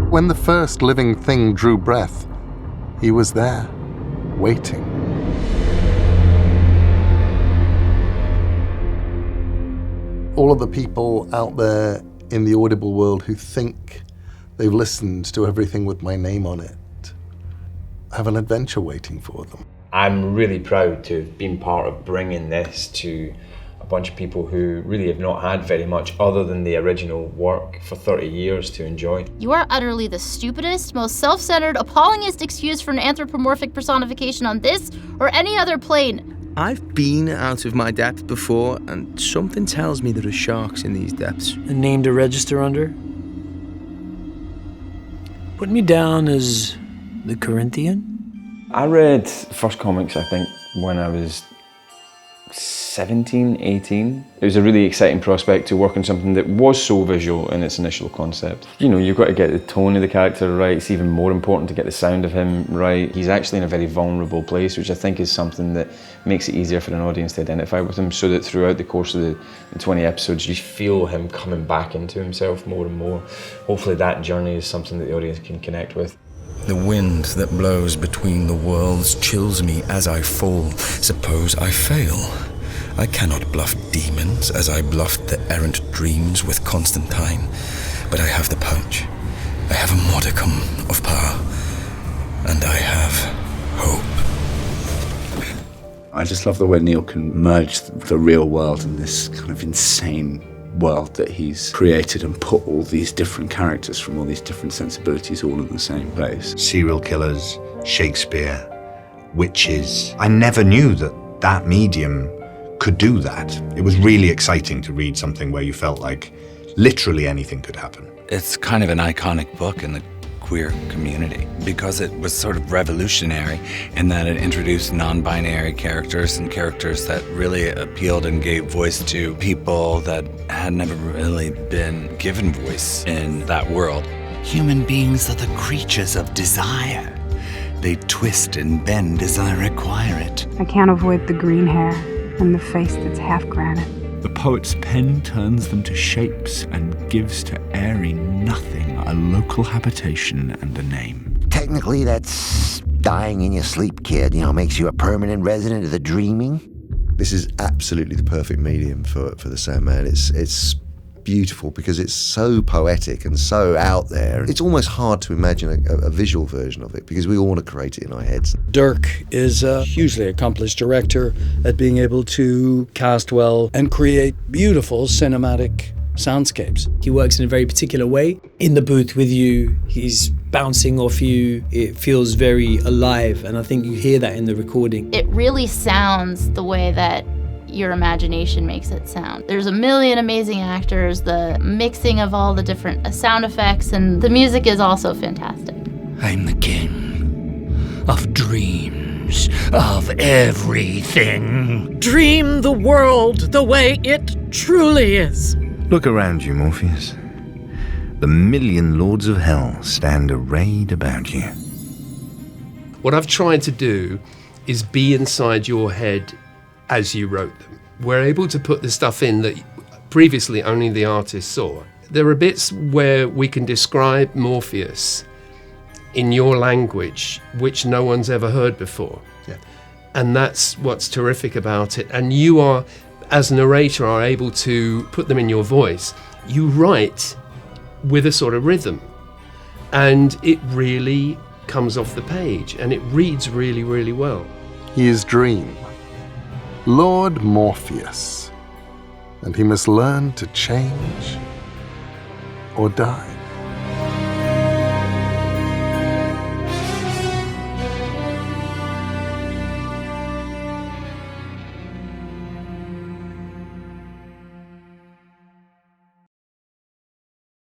When the first living thing drew breath, he was there, waiting. All of the people out there in the Audible world who think they've listened to everything with my name on it have an adventure waiting for them. I'm really proud to have been part of bringing this to a bunch of people who really have not had very much other than the original work for 30 years to enjoy. You are utterly the stupidest, most self-centered, appallingest excuse for an anthropomorphic personification on this or any other plane. I've been out of my depth before, and something tells me there are sharks in these depths. A name to register under? Put me down as the Corinthian? I read first comics, I think, when I was 17, 18. It was a really exciting prospect to work on something that was so visual in its initial concept. You know, you've got to get the tone of the character right. It's even more important to get the sound of him right. He's actually in a very vulnerable place, which I think is something that makes it easier for an audience to identify with him, so that throughout the course of the 20 episodes, you feel him coming back into himself more and more. Hopefully that journey is something that the audience can connect with. The wind that blows between the worlds chills me as I fall. Suppose I fail. I cannot bluff demons as I bluffed the errant dreams with Constantine, but I have the punch. I have a modicum of power, and I have hope. I just love the way Neil can merge the real world and this kind of insane world that he's created and put all these different characters from all these different sensibilities all in the same place. Serial killers, Shakespeare, witches. I never knew that medium could do that. It was really exciting to read something where you felt like literally anything could happen. It's kind of an iconic book in the queer community because it was sort of revolutionary in that it introduced non-binary characters and characters that really appealed and gave voice to people that had never really been given voice in that world. Human beings are the creatures of desire. They twist and bend as I require it. I can't avoid the green hair and the face that's half granite. The poet's pen turns them to shapes and gives to airy nothing a local habitation and a name. Technically, that's dying in your sleep, kid. You know, makes you a permanent resident of the dreaming. This is absolutely the perfect medium for the Sandman. It's beautiful because it's so poetic and so out there. It's almost hard to imagine a visual version of it because we all want to create it in our heads. Dirk is a hugely accomplished director at being able to cast well and create beautiful cinematic soundscapes. He works in a very particular way. In the booth with you, he's bouncing off you. It feels very alive, and I think you hear that in the recording. It really sounds the way that your imagination makes it sound. There's a million amazing actors, the mixing of all the different sound effects, and the music is also fantastic. I'm the king of dreams, of everything. Dream the world the way it truly is. Look around you, Morpheus. The million lords of hell stand arrayed about you. What I've tried to do is be inside your head as you wrote them. We're able to put the stuff in that previously only the artist saw. There are bits where we can describe Morpheus in your language, which no one's ever heard before. Yeah. And that's what's terrific about it. And you are, as narrator, are able to put them in your voice. You write with a sort of rhythm, and it really comes off the page, and it reads really, really well. His dream, Lord Morpheus, and he must learn to change or die.